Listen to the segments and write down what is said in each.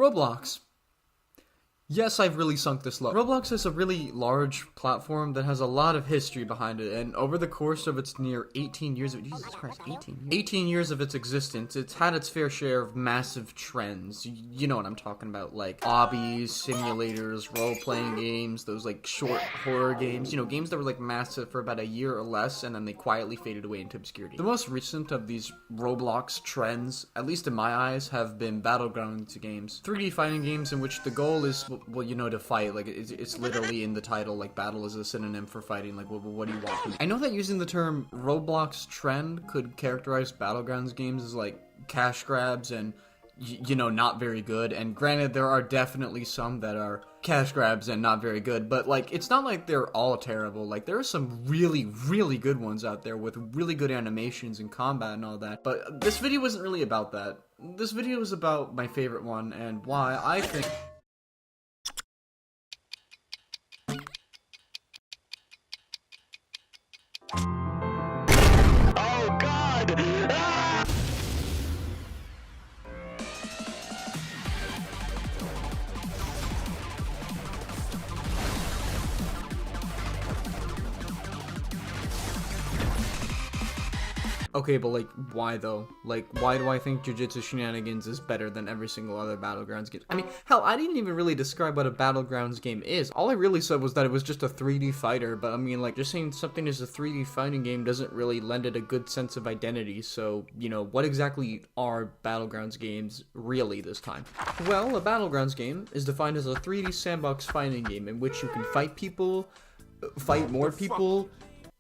Roblox. Yes, I've really sunk this low. Roblox is a really large platform that has a lot of history behind it, and over the course of its near 18 years of, Jesus Christ, 18 years of its existence, it's had its fair share of massive trends. You know what I'm talking about, like obbies, simulators, role-playing games, those like short horror games, you know, games that were like massive for about a year or less, and then they quietly faded away into obscurity. The most recent of these Roblox trends, at least in my eyes, have been battlegrounds games. 3D fighting games in which the goal is, well, you know, to fight. Like, it's literally in the title, like, battle is a synonym for fighting. Like, what do you want? I know that using the term Roblox trend could characterize battlegrounds games as, like, cash grabs and, you know, not very good. And granted, there are definitely some that are cash grabs and not very good, but, like, it's not like they're all terrible. Like, there are some really, really good ones out there with really good animations and combat and all that. But this video wasn't really about that. This video was about my favorite one and why I think... Oh God! Ah! Okay, but like, why though? Like, why do I think Jujutsu Shenanigans is better than every single other Battlegrounds game? I mean, hell, I didn't even really describe what a Battlegrounds game is. All I really said was that it was just a 3D fighter, but I mean, like, just saying something is a 3D fighting game doesn't really lend it a good sense of identity, so, you know, what exactly are Battlegrounds games really this time? Well, a Battlegrounds game is defined as a 3D sandbox fighting game in which you can fight people, fight more people,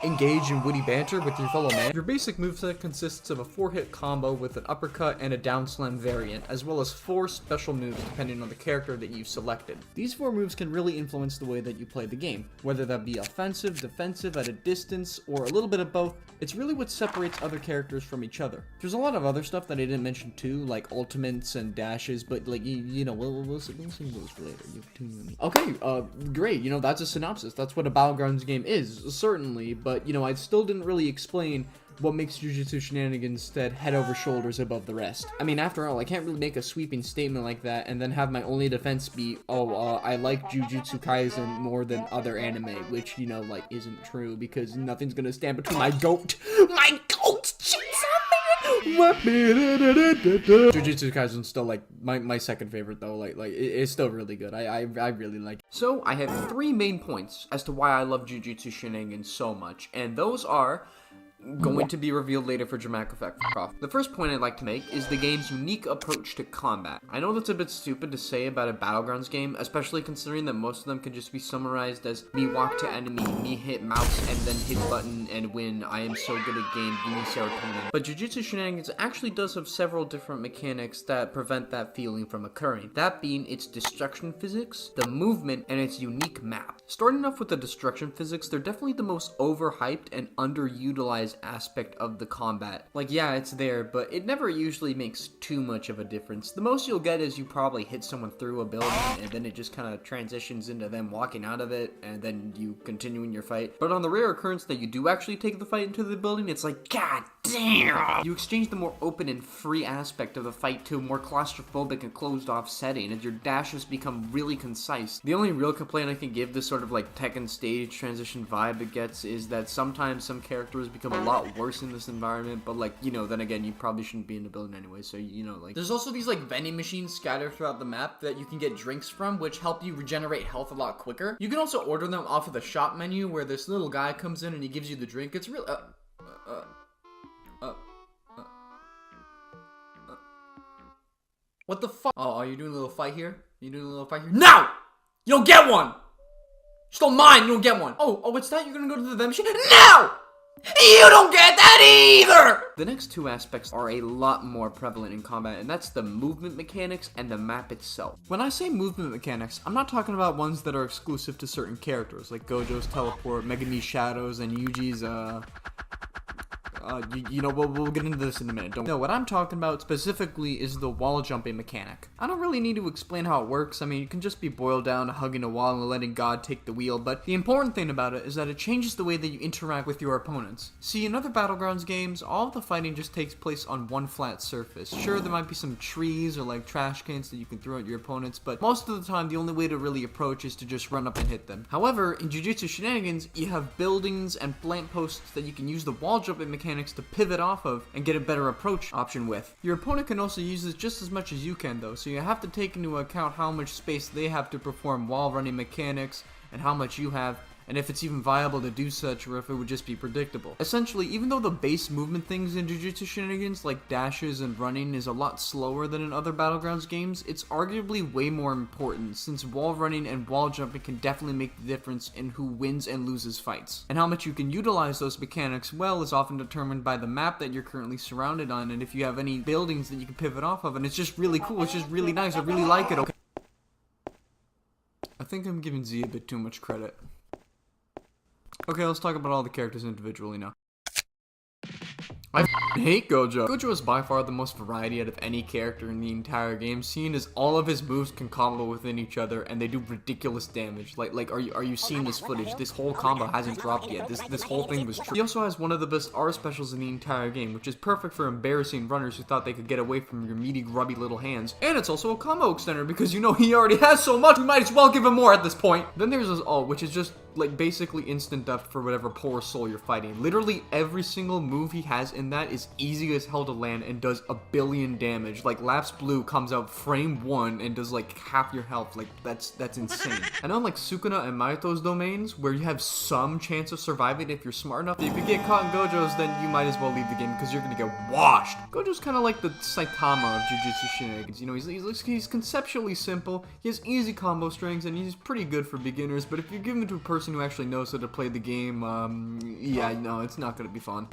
engage in witty banter with your fellow man. Your basic moveset consists of a 4-hit combo with an uppercut and a down slam variant, as well as 4 special moves depending on the character that you've selected. These 4 moves can really influence the way that you play the game, whether that be offensive, defensive, at a distance, or a little bit of both. It's really what separates other characters from each other. There's a lot of other stuff that I didn't mention too, like ultimates and dashes, but like, you know, we'll see those for later. Okay, great, you know, that's a synopsis. That's what a Battlegrounds game is, certainly, but, you know, I still didn't really explain what makes Jujutsu Shenanigans instead head over shoulders above the rest. I mean, after all, I can't really make a sweeping statement like that and then have my only defense be, I like Jujutsu Kaisen more than other anime, which, you know, like, isn't true, because nothing's gonna stand between my goat, Jujutsu Kaisen's still, like, my second favorite, though. Like, it's still really good. I really like it. So, I have 3 main points as to why I love Jujutsu Shenanigans so much, and those are going to be revealed later for dramatic effect. The first point I'd like to make is the game's unique approach to combat. I know that's a bit stupid to say about a Battlegrounds game, especially considering that most of them can just be summarized as me walk to enemy, me hit mouse, and then hit button and win. I am so good at game, give me serotonin. But Jujutsu Shenanigans actually does have several different mechanics that prevent that feeling from occurring. That being its destruction physics, the movement, and its unique map. Starting off with the destruction physics, they're definitely the most overhyped and underutilized aspect of the combat. Like, yeah, it's there, but it never usually makes too much of a difference. The most you'll get is you probably hit someone through a building, and then it just kind of transitions into them walking out of it, and then you continue in your fight. But on the rare occurrence that you do actually take the fight into the building, it's like, god damn! You exchange the more open and free aspect of the fight to a more claustrophobic and closed-off setting, and your dashes become really concise. The only real complaint I can give this sort of like Tekken stage transition vibe it gets is that sometimes some characters become a lot worse in this environment, but like, you know, then again, you probably shouldn't be in the building anyway, so, you know, like, there's also these like vending machines scattered throughout the map that you can get drinks from, which help you regenerate health a lot quicker. You can also order them off of the shop menu where this little guy comes in and he gives you the drink. It's real what the fuck? Oh, are you doing a little fight here? You doing a little fight here? No! You don't get one! You stole mine, you don't get one! Oh, it's that? You're gonna go to the vending machine? No! You don't get that either! The next 2 aspects are a lot more prevalent in combat, and that's the movement mechanics and the map itself. When I say movement mechanics, I'm not talking about ones that are exclusive to certain characters, like Gojo's teleport, Megumi's shadows, and Yuji's, You know, we'll get into this in a minute. No, what I'm talking about specifically is the wall jumping mechanic. I don't really need to explain how it works. I mean, it can just be boiled down to hugging a wall and letting God take the wheel, but the important thing about it is that it changes the way that you interact with your opponents. See, in other Battlegrounds games, all of the fighting just takes place on one flat surface. Sure, there might be some trees or like trash cans that you can throw at your opponents, but most of the time, the only way to really approach is to just run up and hit them. However, in Jujutsu Shenanigans, you have buildings and plant posts that you can use the wall jumping mechanics to pivot off of and get a better approach option with. Your opponent can also use this just as much as you can though, so you have to take into account how much space they have to perform wall running mechanics and how much you have, and if it's even viable to do such, or if it would just be predictable. Essentially, even though the base movement things in Jujutsu Shenanigans, like dashes and running, is a lot slower than in other Battlegrounds games, it's arguably way more important, since wall running and wall jumping can definitely make the difference in who wins and loses fights. And how much you can utilize those mechanics well is often determined by the map that you're currently surrounded on, and if you have any buildings that you can pivot off of, and it's just really cool, it's just really nice, I really like it, okay? I think I'm giving Z a bit too much credit. Okay, let's talk about all the characters individually now. I hate Gojo. Gojo is by far the most variety out of any character in the entire game, seeing as all of his moves can combo within each other and they do ridiculous damage. Like, are you seeing this footage? This whole combo hasn't dropped yet. This whole thing was true. He also has one of the best R specials in the entire game, which is perfect for embarrassing runners who thought they could get away from your meaty, grubby little hands. And it's also a combo extender because you know he already has so much, we might as well give him more at this point. Then there's his ult, which is just like basically instant death for whatever poor soul you're fighting. Literally every single move he has in that is easy as hell to land and does a billion damage. Like Lapse Blue comes out frame 1 and does like half your health. Like that's insane. And unlike Sukuna and Mayuto's domains, where you have some chance of surviving if you're smart enough, if you get caught in Gojo's, then you might as well leave the game because you're gonna get washed. Gojo's kind of like the Saitama of Jujutsu Shenanigans. You know, he's conceptually simple, he has easy combo strings, and he's pretty good for beginners, but if you give him to a person who actually knows how to play the game, yeah, no, it's not gonna be fun.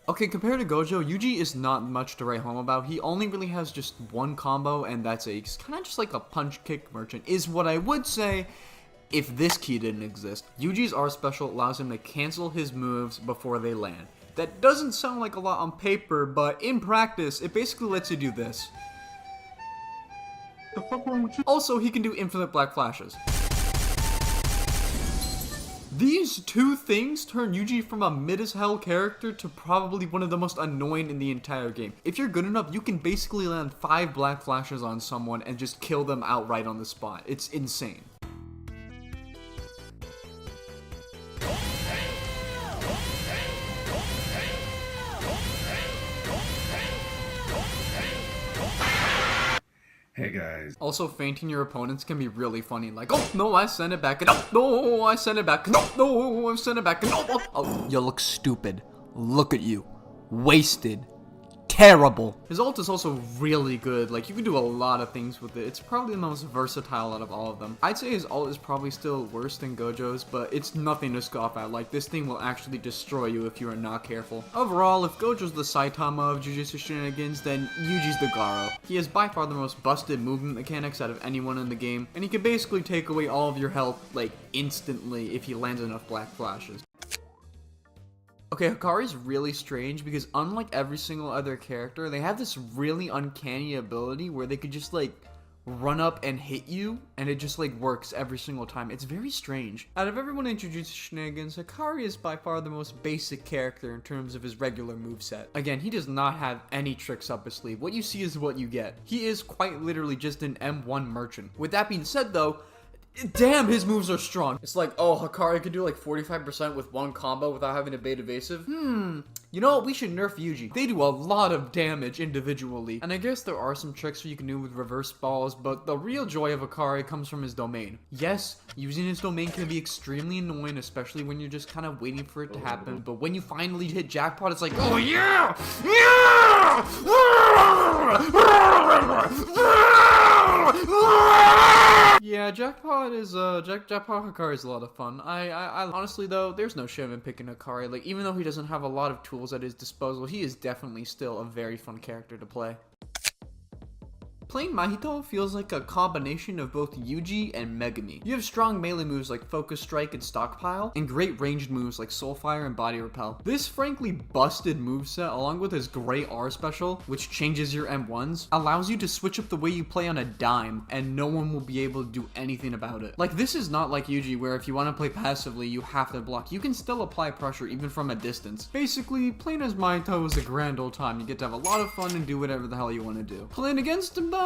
Okay, compared to Gojo, Yuji is not much to write home about. He only really has just one combo, and that's it. He's kind of just like a punch-kick merchant, is what I would say if this key didn't exist. Yuji's R special allows him to cancel his moves before they land. That doesn't sound like a lot on paper, but in practice, it basically lets you do this. Also, he can do infinite black flashes. These two things turn Yuji from a mid-as-hell character to probably one of the most annoying in the entire game. If you're good enough, you can basically land 5 black flashes on someone and just kill them outright on the spot. It's insane. Hey guys. Also, fainting your opponents can be really funny. Like, oh no, I sent it back. And oh no, I sent it back. No, I sent it back. And oh, you look stupid. Look at you, wasted, terrible. His ult is also really good. Like, you can do a lot of things with it. It's probably the most versatile out of all of them. I'd say his ult is probably still worse than Gojo's, but it's nothing to scoff at. Like, this thing will actually destroy you if you are not careful. Overall, if Gojo's the Saitama of Jujutsu Shenanigans, then Yuji's the Garo. He has by far the most busted movement mechanics out of anyone in the game, and he can basically take away all of your health, like, instantly if he lands enough black flashes. Okay, Hikari's really strange because unlike every single other character, they have this really uncanny ability where they could just like run up and hit you and it just like works every single time. It's very strange. Out of everyone in Jujutsu Shenanigans, Hikari is by far the most basic character in terms of his regular moveset. Again, he does not have any tricks up his sleeve. What you see is what you get. He is quite literally just an M1 merchant. With that being said though, damn, his moves are strong. It's like, oh, Hikari could do like 45% with one combo without having to bait evasive. You know what? We should nerf Yuji. They do a lot of damage individually. And I guess there are some tricks you can do with reverse balls, but the real joy of Hikari comes from his domain. Yes, using his domain can be extremely annoying, especially when you're just kind of waiting for it to happen. But when you finally hit jackpot, it's like, oh yeah! Yeah! Jackpot Hikari is a lot of fun. I honestly though, there's no shame in picking Hikari. Like, even though he doesn't have a lot of tools at his disposal, he is definitely still a very fun character to play. Playing Mahito feels like a combination of both Yuji and Megami. You have strong melee moves like Focus Strike and Stockpile, and great ranged moves like Soulfire and Body Repel. This frankly busted moveset, along with his great R special, which changes your M1s, allows you to switch up the way you play on a dime, and no one will be able to do anything about it. Like, this is not like Yuji, where if you want to play passively, you have to block. You can still apply pressure even from a distance. Basically, playing as Mahito is a grand old time. You get to have a lot of fun and do whatever the hell you want to do. Playing against him though,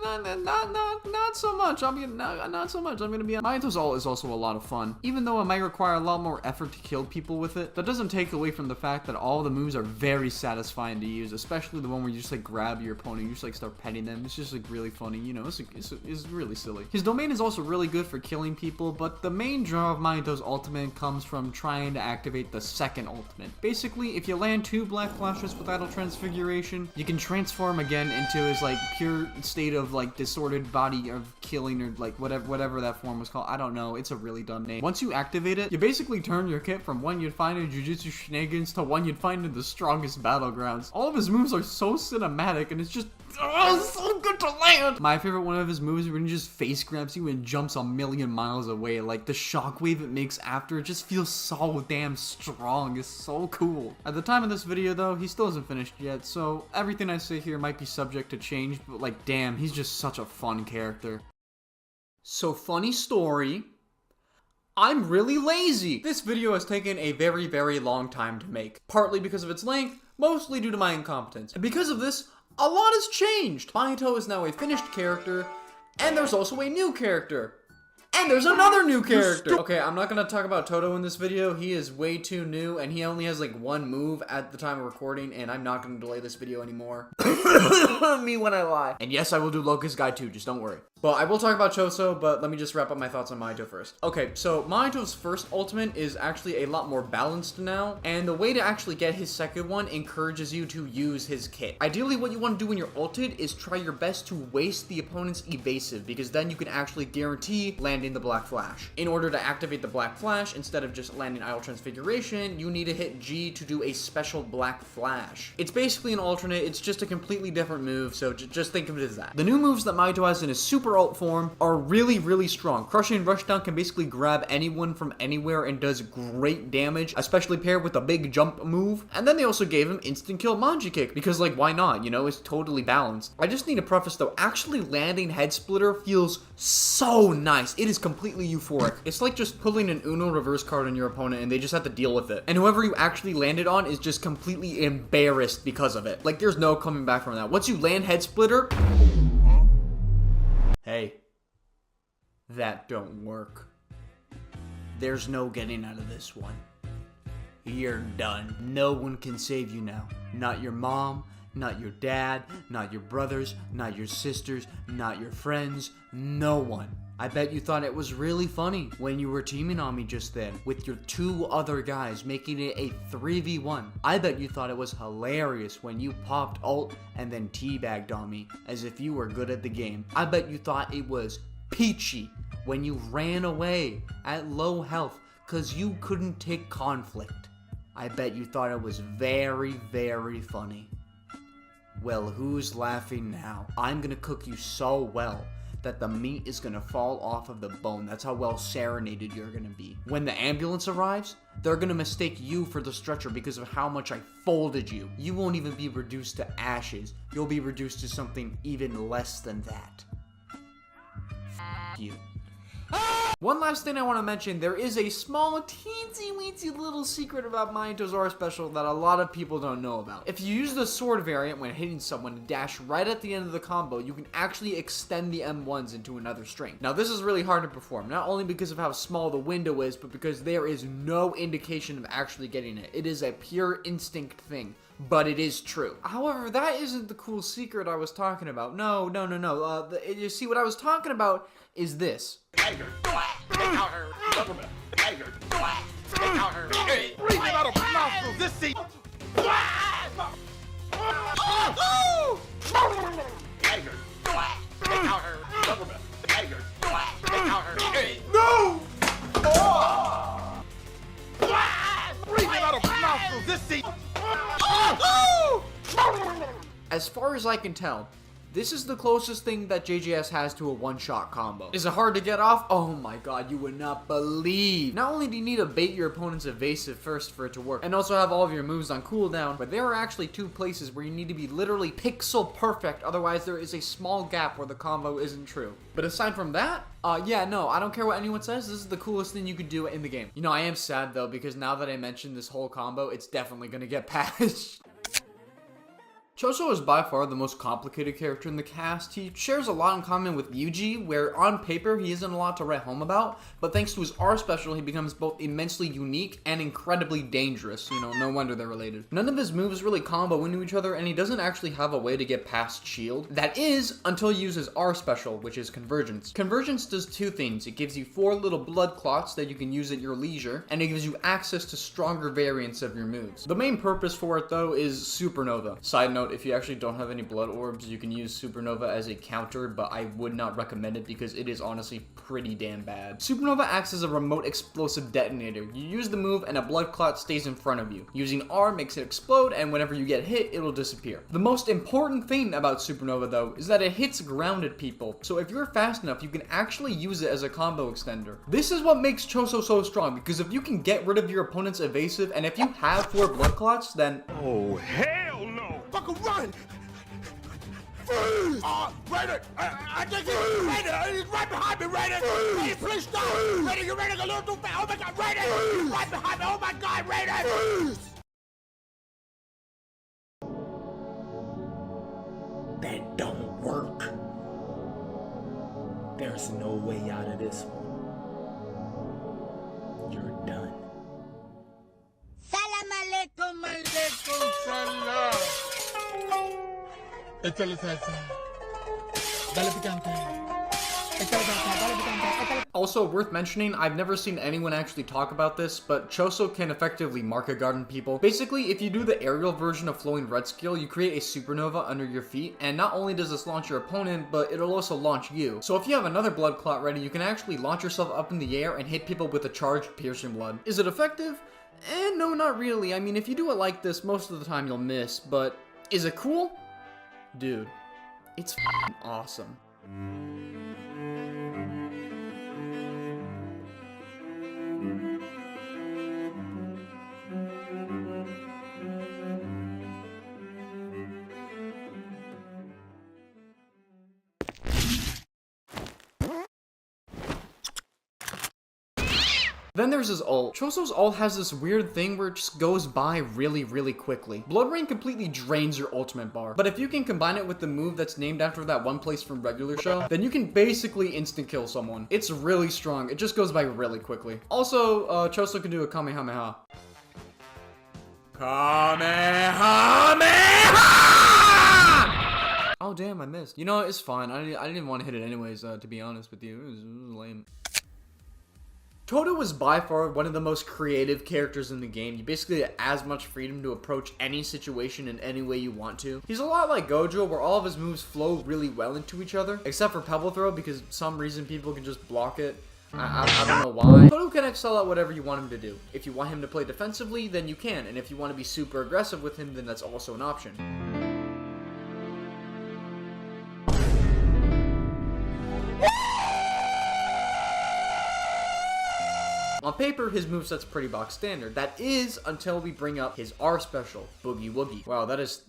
not so much. Not so much. I'm gonna be honest. Mahito's ult is also a lot of fun. Even though it might require a lot more effort to kill people with it, that doesn't take away from the fact that all the moves are very satisfying to use, especially the one where you just like grab your opponent, you just like start petting them. It's just like really funny, you know, it's really silly. His domain is also really good for killing people, but the main draw of Mahito's ultimate comes from trying to activate the second ultimate. Basically, if you land 2 black flashes with idle transfiguration, you can transform again into his like pure state of like disordered body of killing, or like whatever that form was called. I don't know, it's a really dumb name. Once you activate it, you basically turn your kit from one you'd find in Jujutsu Shenanigans to one you'd find in the strongest battlegrounds. All of his moves are so cinematic, and it's just it's so good to land. My favorite one of his moves is when he just face grabs you and jumps a million miles away. Like, the shockwave it makes after, it just feels so damn strong. It's so cool. At the time of this video though, he still isn't finished yet, so everything I say here might be subject to change, but like, damn, he's just such a fun character. So, funny story, I'm really lazy. This video has taken a very, very long time to make, partly because of its length, mostly due to my incompetence. And because of this, a lot has changed. Mahito is now a finished character, and there's also a new character. And there's another new character! Okay, I'm not gonna talk about Toto in this video. He is way too new, and he only has like 1 move at the time of recording, and I'm not gonna delay this video anymore. Me when I lie. And yes, I will do Locust Guide too, just don't worry. But I will talk about Choso, but let me just wrap up my thoughts on Mahito first. Okay, so Mahito's first ultimate is actually a lot more balanced now, and the way to actually get his second one encourages you to use his kit. Ideally, what you want to do when you're ulted is try your best to waste the opponent's evasive, because then you can actually guarantee landing the Black Flash. In order to activate the Black Flash, instead of just landing Idle Transfiguration, you need to hit G to do a special Black Flash. It's basically an alternate, it's just a completely different move, so just think of it as that. The new moves that Mahito has in his super ult form are really, really strong. Crushing Rushdown can basically grab anyone from anywhere and does great damage, especially paired with a big jump move. And then they also gave him instant kill Manji Kick, because like, why not? You know, it's totally balanced. I just need to preface though, actually landing Head Splitter feels so nice. It is completely euphoric. It's like just pulling an Uno reverse card on your opponent and they just have to deal with it. And whoever you actually landed on is just completely embarrassed because of it. Like, there's no coming back from that. Once you land Head Splitter, hey, that don't work. There's no getting out of this one. You're done. No one can save you now. Not your mom, not your dad, not your brothers, not your sisters, not your friends, no one. I bet you thought it was really funny when you were teaming on me just then with your 2 other guys, making it a 3v1. I bet you thought it was hilarious when you popped ult and then teabagged on me as if you were good at the game. I bet you thought it was peachy when you ran away at low health because you couldn't take conflict. I bet you thought it was very, very funny. Well, who's laughing now? I'm gonna cook you so well that the meat is gonna fall off of the bone. That's how well serenaded you're gonna be. When the ambulance arrives, they're gonna mistake you for the stretcher because of how much I folded you. You won't even be reduced to ashes. You'll be reduced to something even less than that. F you. One last thing I want to mention, there is a small teensy weensy little secret about Mahito's R special that a lot of people don't know about. If you use the sword variant when hitting someone to dash right at the end of the combo, you can actually extend the M1s into another string. Now this is really hard to perform, not only because of how small the window is, but because there is no indication of actually getting it. It is a pure instinct thing. But it is true. However, that isn't the cool secret I was talking about. No. You see, what I was talking about is this. Tiger, get out her government. Tiger, get out her. Breathe out of nostrils. This seat. Tiger, get out her government. Tiger, get out As far as I can tell, this is the closest thing that JJS has to a one-shot combo. Is it hard to get off? Oh my god, you would not believe. Not only do you need to bait your opponent's evasive first for it to work, and also have all of your moves on cooldown, but there are actually two places where you need to be literally pixel perfect, otherwise there is a small gap where the combo isn't true. But aside from that, yeah, no, I don't care what anyone says, this is the coolest thing you could do in the game. You know, I am sad though, because now that I mentioned this whole combo, it's definitely gonna get patched. Choso is by far the most complicated character in the cast. He shares a lot in common with Yuji, where on paper he isn't a lot to write home about, but thanks to his R special he becomes both immensely unique and incredibly dangerous. You know, no wonder they're related. None of his moves really combo into each other, and he doesn't actually have a way to get past shield. That is, until he uses R special, which is convergence. Convergence does two things. It gives you 4 little blood clots that you can use at your leisure, and it gives you access to stronger variants of your moves. The main purpose for it though is supernova. Side note, if you actually don't have any blood orbs, you can use supernova as a counter, but I would not recommend it because it is honestly pretty damn bad. Supernova acts as a remote explosive detonator. You use the move and a blood clot stays in front of you. Using R makes it explode, and whenever you get hit, it'll disappear. The most important thing about supernova though is that it hits grounded people, so if you're fast enough, you can actually use it as a combo extender. This is what makes Choso so strong, because if you can get rid of your opponent's evasive, and if you have 4 blood clots, then Oh, hell no! Fucking run! Freeze! Raider! I think it's Raider! He's right behind me, Raider! Raider, please stop! Raider, you're running a little too fast! Oh my god, Raider! He's right behind me! Oh my god, Raider! That don't work. There's no way out of this one. You're done. Salam alaikum, alaikum salam. Échale salsa. Dale picante. Échale salsa, dale picante. Also, worth mentioning, I've never seen anyone actually talk about this, but Choso can effectively market garden people. Basically, if you do the aerial version of Flowing Red skill, you create a supernova under your feet, and not only does this launch your opponent, but it'll also launch you. So if you have another blood clot ready, you can actually launch yourself up in the air and hit people with a charged piercing blood. Is it effective? No, not really. I mean, if you do it like this, most of the time you'll miss, but is it cool? Dude, it's f***ing awesome. Then there's his ult. Choso's ult has this weird thing where it just goes by really, really quickly. Blood Rain completely drains your ultimate bar, but if you can combine it with the move that's named after that one place from regular show, then you can basically instant kill someone. It's really strong. It just goes by really quickly. Also, Choso can do a Kamehameha. Kamehameha! Oh damn, I missed. You know, it's fine. I didn't even want to hit it anyways, to be honest with you. It was lame. Toto is by far one of the most creative characters in the game. You basically have as much freedom to approach any situation in any way you want to. He's a lot like Gojo, where all of his moves flow really well into each other, except for Pebble Throw, because for some reason people can just block it. I don't know why. Toto can excel at whatever you want him to do. If you want him to play defensively, then you can, and if you want to be super aggressive with him, then that's also an option. On paper, his moveset's pretty box standard. That is until we bring up his R special, Boogie Woogie. Wow, that is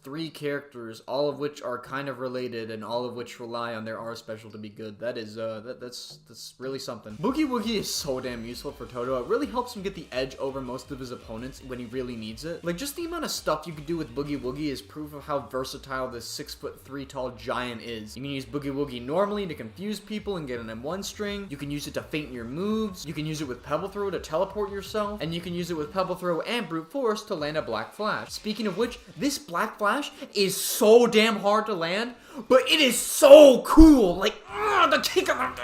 3 characters, all of which are kind of related and all of which rely on their R special to be good. That is that's really something. Boogie Woogie is so damn useful for Toto. It really helps him get the edge over most of his opponents when he really needs it. Like, just the amount of stuff you can do with Boogie Woogie is proof of how versatile this 6'3" tall giant is. You can use Boogie Woogie normally to confuse people and get an M1 string. You can use it to feint your moves. You can use it with Pebble Throw to teleport yourself, and you can use it with Pebble Throw and Brute Force to land a Black Flash. Speaking of which, this Black Flash is so damn hard to land, but it is so cool. Like, the kick of the...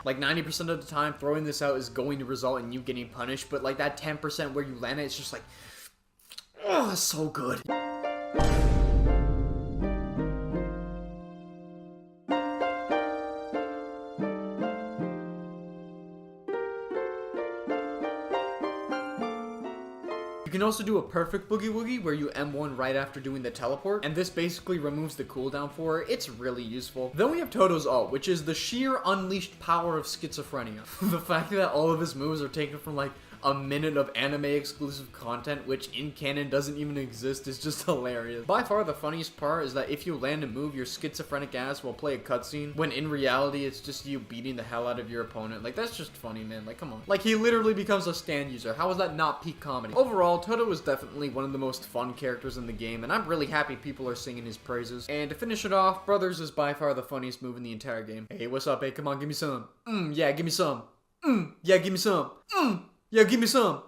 Like, 90% of the time, throwing this out is going to result in you getting punished, but like that 10% where you land it, it's just like, oh, it's so good. You can also do a perfect boogie woogie where you M1 right after doing the teleport, and this basically removes the cooldown for it. It's really useful. Then we have Toto's ult, which is the sheer unleashed power of schizophrenia. The fact that all of his moves are taken from like a minute of anime exclusive content, which in canon doesn't even exist, is just hilarious. By far the funniest part is that if you land a move, your schizophrenic ass will play a cutscene, when in reality it's just you beating the hell out of your opponent. Like, that's just funny, man. Like, come on. Like, he literally becomes a stand user. How is that not peak comedy? Overall, Toto is definitely one of the most fun characters in the game, and I'm really happy people are singing his praises. And to finish it off, Brothers is by far the funniest move in the entire game. Hey, what's up? Hey, come on, give me some. Yeah, give me some. Yeah, give me some. Yeah, give me some.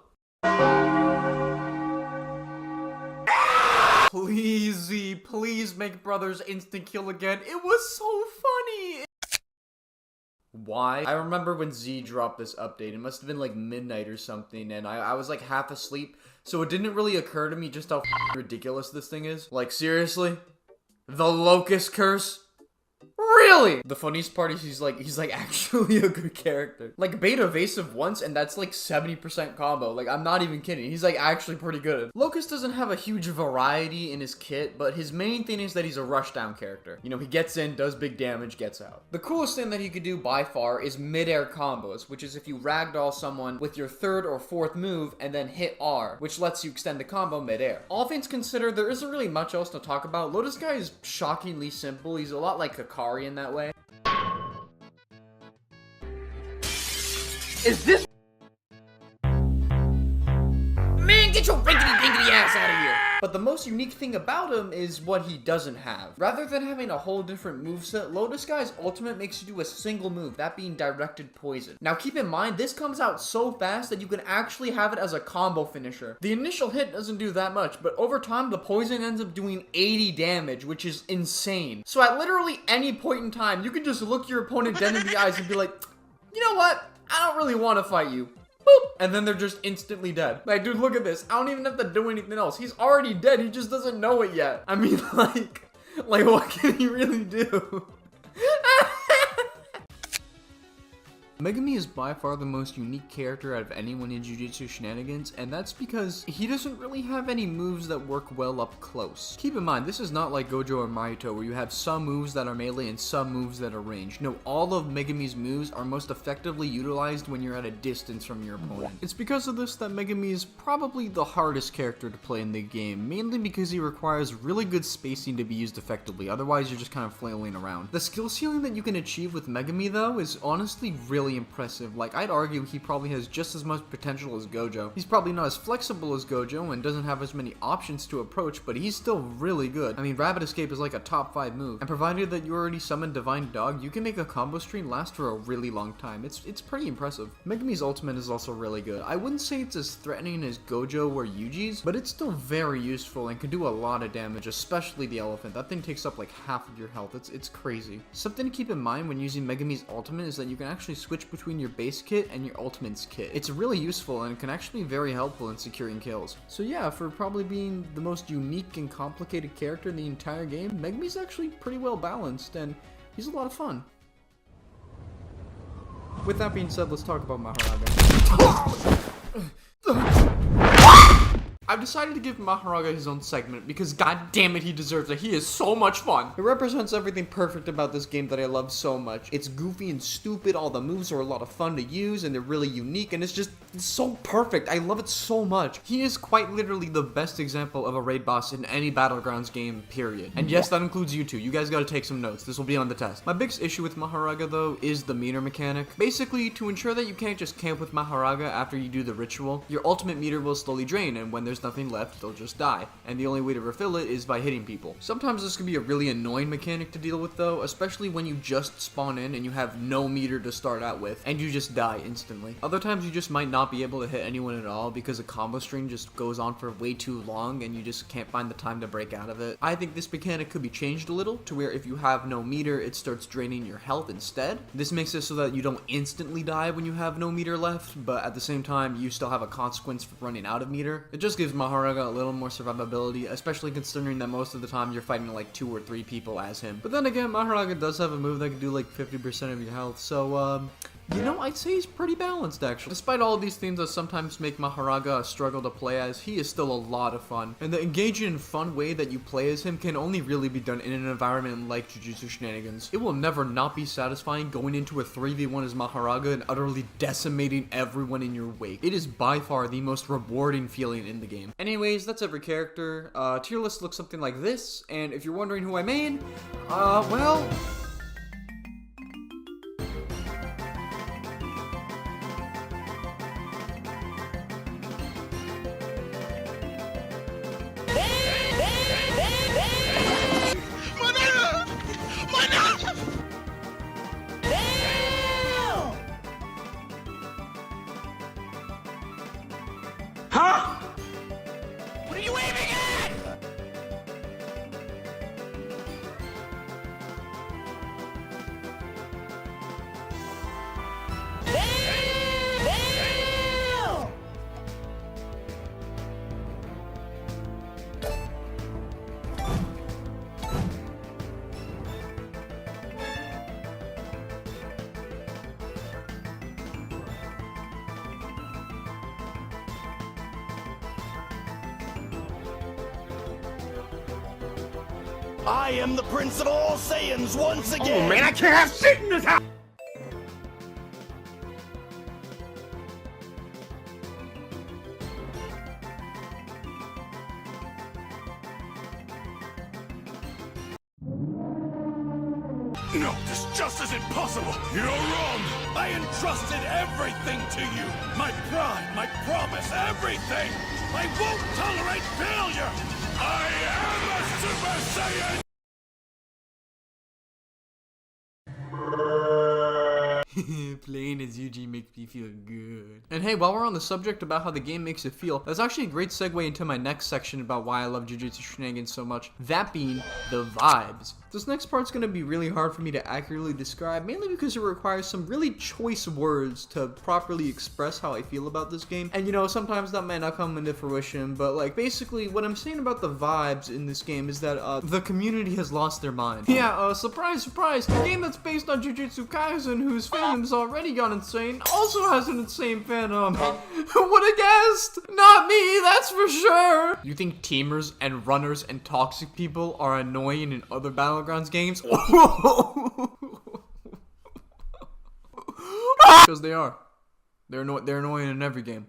Please, Z, please make Brothers instant kill again. It was so funny. Why? I remember when Z dropped this update. It must have been like midnight or something, and I was like half asleep, so it didn't really occur to me just how ridiculous this thing is. Like, seriously? The Locust Curse? Really? The funniest part is he's like actually a good character. Like, bait evasive once and that's like 70% combo. Like, I'm not even kidding. He's like actually pretty good. Locust doesn't have a huge variety in his kit, but his main thing is that he's a rushdown character. You know, he gets in, does big damage, gets out. The coolest thing that he could do by far is mid-air combos, which is if you ragdoll someone with your third or fourth move and then hit R, which lets you extend the combo mid-air. All things considered, there isn't really much else to talk about. Lotus Guy is shockingly simple. He's a lot like Hikari in that way. Is this? Man, get your rinkety-dinkety ass out of here! But the most unique thing about him is what he doesn't have. Rather than having a whole different moveset, Lotus Guy's ultimate makes you do a single move, that being directed poison. Now keep in mind, this comes out so fast that you can actually have it as a combo finisher. The initial hit doesn't do that much, but over time the poison ends up doing 80 damage, which is insane. So at literally any point in time, you can just look your opponent dead in the eyes and be like, you know what? I don't really want to fight you. Boop! And then they're just instantly dead. Like, dude, look at this. I don't even have to do anything else. He's already dead. He just doesn't know it yet. I mean, like what can he really do? Megami is by far the most unique character out of anyone in Jujutsu Shenanigans, and that's because he doesn't really have any moves that work well up close. Keep in mind, this is not like Gojo or Mahito, where you have some moves that are melee and some moves that are ranged. No, all of Megami's moves are most effectively utilized when you're at a distance from your opponent. It's because of this that Megami is probably the hardest character to play in the game, mainly because he requires really good spacing to be used effectively, otherwise you're just kind of flailing around. The skill ceiling that you can achieve with Megami, though, is honestly really impressive. Like, I'd argue he probably has just as much potential as Gojo. He's probably not as flexible as Gojo and doesn't have as many options to approach, but he's still really good. I mean, Rapid Escape is like a top 5 move, and provided that you already summoned Divine Dog, you can make a combo string last for a really long time. It's pretty impressive. Megami's ultimate is also really good. I wouldn't say it's as threatening as Gojo or Yuji's, but it's still very useful and can do a lot of damage, especially the elephant. That thing takes up like half of your health. It's crazy. Something to keep in mind when using Megami's ultimate is that you can actually switch between your base kit and your ultimate's kit. It's really useful and can actually be very helpful in securing kills. So yeah, for probably being the most unique and complicated character in the entire game, Megami's actually pretty well balanced and he's a lot of fun. With that being said, let's talk about Mahoraga. I've decided to give Mahoraga his own segment because god damn it, he deserves it. He is so much fun. It represents everything perfect about this game that I love so much. It's goofy and stupid, all the moves are a lot of fun to use, and they're really unique, and it's so perfect. I love it so much. He is quite literally the best example of a raid boss in any Battlegrounds game, period. And yes, that includes you two. You guys gotta take some notes. This will be on the test. My biggest issue with Mahoraga, though, is the meter mechanic. Basically, to ensure that you can't just camp with Mahoraga after you do the ritual, your ultimate meter will slowly drain, and when there's nothing left, they'll just die. And the only way to refill it is by hitting people. Sometimes this can be a really annoying mechanic to deal with, though, especially when you just spawn in and you have no meter to start out with, and you just die instantly. Other times you just might not be able to hit anyone at all because a combo string just goes on for way too long and you just can't find the time to break out of it. I think this mechanic could be changed a little to where if you have no meter, it starts draining your health instead. This makes it so that you don't instantly die when you have no meter left, but at the same time, you still have a consequence for running out of meter. It just gives Mahoraga a little more survivability, especially considering that most of the time you're fighting like 2 or 3 people as him. But then again, Mahoraga does have a move that can do like 50% of your health, so You know, I'd say he's pretty balanced, actually. Despite all of these things that sometimes make Maharaga a struggle to play as, he is still a lot of fun. And the engaging and fun way that you play as him can only really be done in an environment like Jujutsu Shenanigans. It will never not be satisfying going into a 3v1 as Maharaga and utterly decimating everyone in your wake. It is by far the most rewarding feeling in the game. Anyways, that's every character. Tier list looks something like this, and if you're wondering who I made, well... What are you aiming at? I am the Prince of all Saiyans once again! Oh man, I can't have shit in this house! No, this just isn't possible! You're wrong! I entrusted everything to you! My pride, my promise, everything! I won't tolerate failure! I am a Super Saiyan! Playing as Yuji makes me feel good. And hey, while we're on the subject about how the game makes it feel, that's actually a great segue into my next section about why I love Jujutsu Shenanigans so much. That being the vibes. This next part's gonna be really hard for me to accurately describe, mainly because it requires some really choice words to properly express how I feel about this game. And you know, sometimes that might not come into fruition, but like basically what I'm saying about the vibes in this game is that the community has lost their mind. Yeah, surprise, surprise, the game that's based on Jujutsu Kaisen, whose fandom's already gone insane, also has an insane fandom. Who would have guessed? Not me, that's for sure. You think teamers and runners and toxic people are annoying in other Battlegrounds games? Because they are. They're annoying in every game.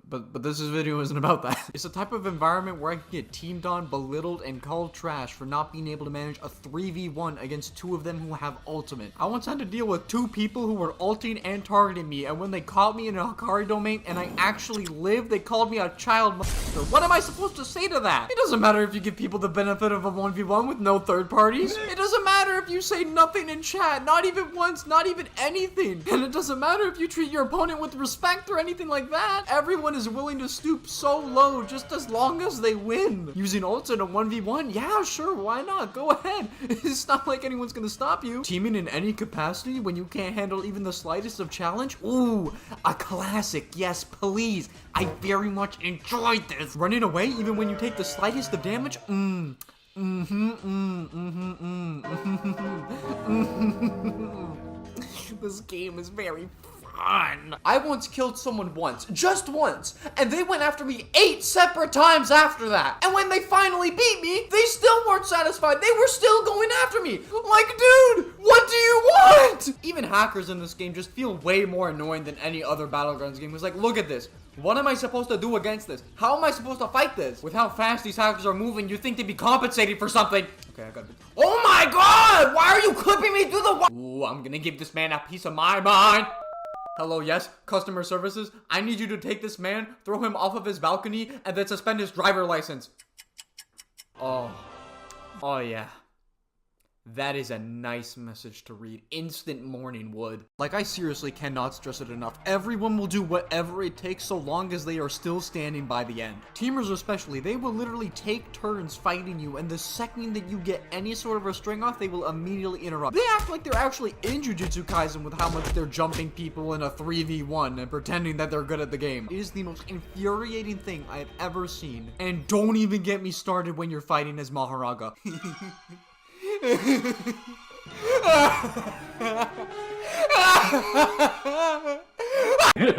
But this video isn't about that. It's a type of environment where I can get teamed on, belittled, and called trash for not being able to manage a 3v1 against two of them who have ultimate. I once had to deal with two people who were ulting and targeting me, and when they caught me in a Hikari domain and I actually lived, they called me a child monster. What am I supposed to say to that? It doesn't matter if you give people the benefit of a 1v1 with no third parties. It doesn't matter if you say nothing in chat, not even once, not even anything. And it doesn't matter if you treat your opponent with respect or anything like that. Everyone is willing to stoop so low just as long as they win. Using ults in a 1v1? Yeah, sure, why not? Go ahead. It's not like anyone's gonna stop you. Teaming in any capacity when you can't handle even the slightest of challenge? Ooh, a classic. Yes, please. I very much enjoyed this. Running away even when you take the slightest of damage? This game is very fun. I once killed someone once, just once, and they went after me 8 separate times after that. And when they finally beat me, they still weren't satisfied. They were still going after me. Like, dude, what do you want? Even hackers in this game just feel way more annoying than any other Battlegrounds game. It's like, look at this. What am I supposed to do against this? How am I supposed to fight this? With how fast these hackers are moving, you'd think they'd be compensated for something. Okay, I got it. Oh my god! Why are you clipping me through the Ooh, I'm gonna give this man a piece of my mind. Hello, yes, customer services. I need you to take this man, throw him off of his balcony, and then suspend his driver license. Oh yeah. That is a nice message to read. Instant morning wood. Like, I seriously cannot stress it enough. Everyone will do whatever it takes so long as they are still standing by the end. Teamers especially, they will literally take turns fighting you, and the second that you get any sort of restraint off, they will immediately interrupt. They act like they're actually in Jujutsu Kaisen with how much they're jumping people in a 3v1 and pretending that they're good at the game. It is the most infuriating thing I have ever seen. And don't even get me started when you're fighting as Maharaga. Remember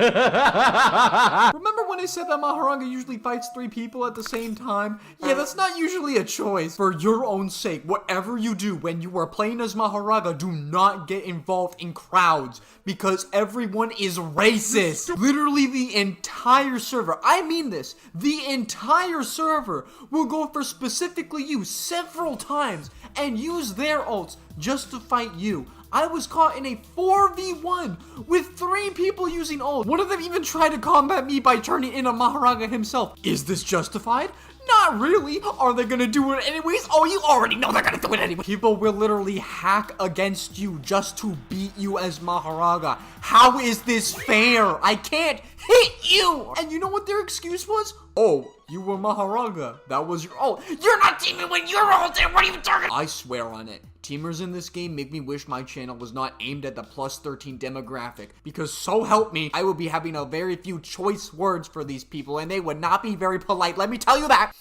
when I said that Maharanga usually fights 3 people at the same time? Yeah, that's not usually a choice. For your own sake, whatever you do when you are playing as Maharanga, do not get involved in crowds because everyone is racist. Literally the entire server, I mean this, the entire server will go for specifically you several times and use their ults just to fight you. I was caught in a 4v1 with 3 people using ult. One of them even tried to combat me by turning into Maharanga himself. Is this justified? Not really. Are they gonna do it anyways? Oh, you already know they're gonna do it anyway. People will literally hack against you just to beat you as Maharanga. How is this fair? I can't hit you. And you know what their excuse was? Oh, you were Maharanga. That was your ult. You're not teaming when you're ulted. What are you talking? I swear on it. Teamers in this game make me wish my channel was not aimed at the +13 demographic, because so help me, I would be having a very few choice words for these people and they would not be very polite, let me tell you that.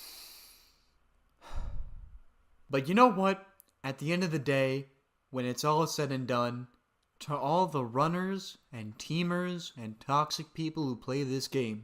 But you know what? At the end of the day, when it's all said and done, to all the runners and teamers and toxic people who play this game,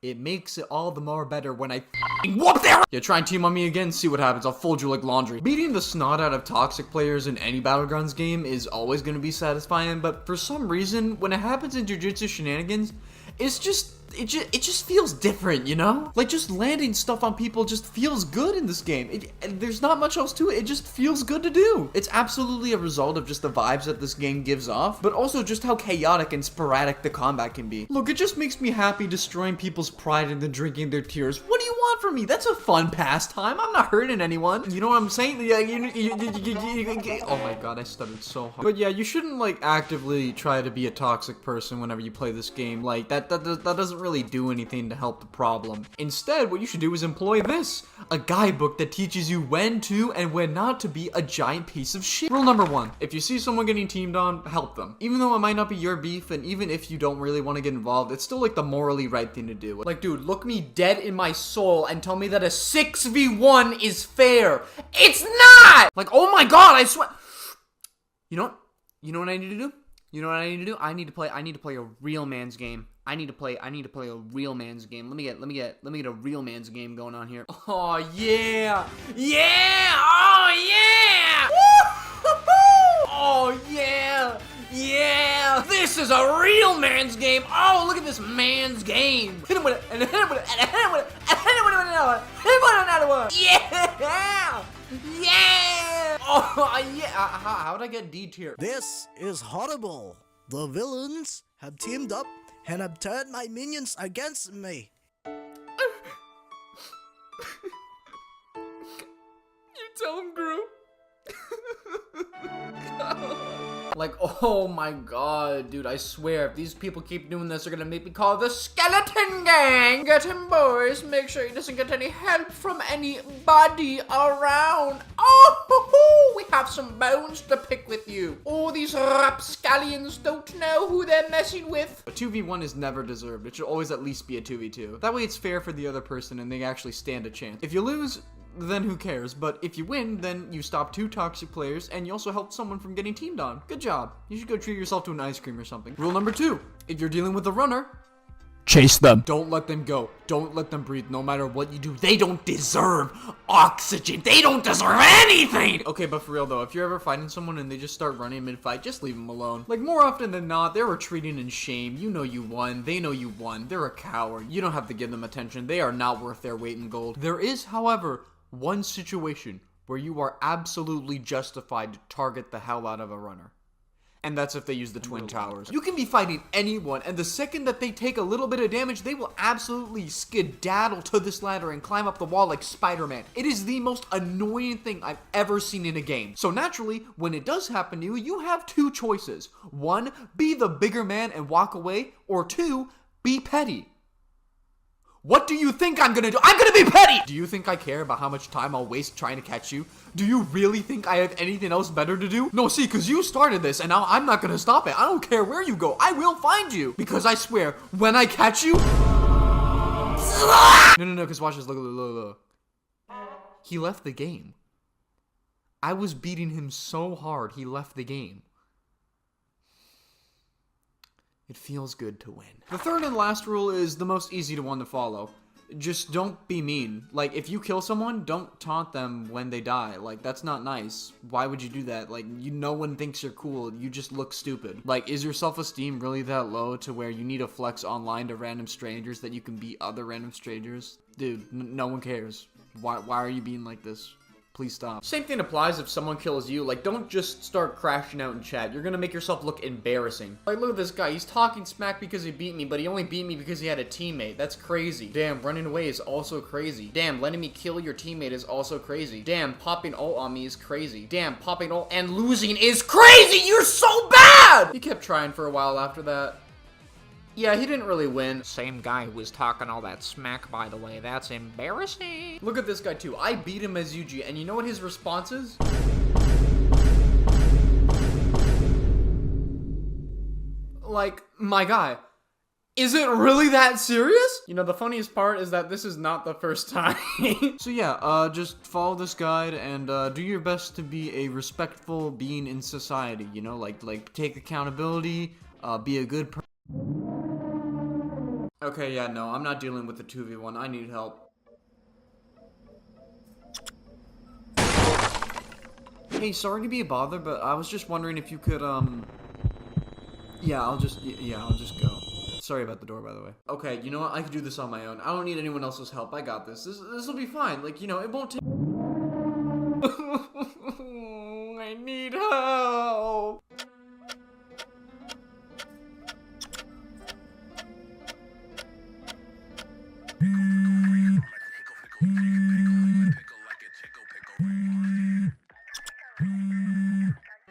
it makes it all the more better when I whoop there! Yeah, try and team on me again, see what happens. I'll fold you like laundry. Beating the snot out of toxic players in any Battlegrounds game is always going to be satisfying, but for some reason, when it happens in Jujutsu Shenanigans, it's just... It just feels different, you know? Like, just landing stuff on people just feels good in this game. There's not much else to it. It just feels good to do. It's absolutely a result of just the vibes that this game gives off, but also just how chaotic and sporadic the combat can be. Look, it just makes me happy destroying people's pride and then drinking their tears. What do you want from me? That's a fun pastime. I'm not hurting anyone. You know what I'm saying? Yeah, oh my god, I stuttered so hard. But yeah, you shouldn't, like, actively try to be a toxic person whenever you play this game. Like, that doesn't really do anything to help the problem. Instead, what you should do is employ this, a guidebook that teaches you when to and when not to be a giant piece of shit. Rule number 1, if you see someone getting teamed on, help them. Even though it might not be your beef, and even if you don't really want to get involved, it's still like the morally right thing to do. Like, dude, look me dead in my soul and tell me that a 6v1 is fair. It's not! Like, oh my god, I swear. You know what? You know what I need to do? You know what I need to do? I need to play a real man's game. I need to play a real man's game. Let me get a real man's game going on here. Oh yeah! Yeah! Oh yeah! Oh yeah! Yeah! This is a real man's game! Oh, look at this man's game! Hit him with it, and hit him with it, and hit him with it, and hit him with another one! Hit him with another one! Yeah! Yeah! Oh yeah! How'd I get D tier? This is horrible. The villains have teamed up and have turned my minions against me. You tell him, Gru. Like, oh my god, dude, I swear, if these people keep doing this, they're gonna make me call the Skeleton Gang! Get him, boys. Make sure he doesn't get any help from anybody around. Oh, we have some bones to pick with you. Oh, these rapscallions don't know who they're messing with. A 2v1 is never deserved. It should always at least be a 2v2. That way it's fair for the other person and they actually stand a chance. If you lose, then who cares? But if you win, then you stop 2 toxic players and you also help someone from getting teamed on. Good job. You should go treat yourself to an ice cream or something. Rule number 2, if you're dealing with a runner, chase them. Don't let them go. Don't let them breathe. No matter what you do, they don't deserve oxygen. They don't deserve anything. Okay, but for real though, if you're ever fighting someone and they just start running mid-fight, just leave them alone. Like, more often than not, they're retreating in shame. You know you won. They know you won. They're a coward. You don't have to give them attention. They are not worth their weight in gold. There is, however, one situation where you are absolutely justified to target the hell out of a runner. And that's if they use the Twin Towers. You can be fighting anyone, and the second that they take a little bit of damage, they will absolutely skedaddle to this ladder and climb up the wall like Spider-Man. It is the most annoying thing I've ever seen in a game. So naturally, when it does happen to you, you have 2 choices. 1, be the bigger man and walk away, or 2, be petty. What do you think I'm gonna do? I'm gonna be petty! Do you think I care about how much time I'll waste trying to catch you? Do you really think I have anything else better to do? No, see, because you started this, and now I'm not gonna stop it. I don't care where you go. I will find you. Because I swear, when I catch you... No, because watch this. Look. He left the game. I was beating him so hard, he left the game. It feels good to win. The third and last rule is the most easy one to follow. Just don't be mean. Like, if you kill someone, don't taunt them when they die. Like, that's not nice. Why would you do that? Like, no one thinks you're cool. You just look stupid. Like, is your self-esteem really that low to where you need to flex online to random strangers that you can beat other random strangers? Dude, no one cares. Why are you being like this? Please stop. Same thing applies if someone kills you. Like, don't just start crashing out in chat. You're gonna make yourself look embarrassing. Like, look at this guy. He's talking smack because he beat me, but he only beat me because he had a teammate. That's crazy. Damn, running away is also crazy. Damn, letting me kill your teammate is also crazy. Damn, popping ult on me is crazy. Damn, popping ult and losing is crazy! You're so bad! He kept trying for a while after that. Yeah, he didn't really win. Same guy who was talking all that smack, by the way. That's embarrassing. Look at this guy, too. I beat him as UG, and you know what his response is? Like, my guy, is it really that serious? You know, the funniest part is that this is not the first time. So yeah, just follow this guide and do your best to be a respectful being in society, you know? Like take accountability, be a good person. Okay, yeah, no, I'm not dealing with the 2v1. I need help. Hey, sorry to be a bother, but I was just wondering if you could, yeah, I'll just go. Sorry about the door, by the way. Okay, you know what? I can do this on my own. I don't need anyone else's help. I got this. This will be fine. Like, you know, it won't take... I need help.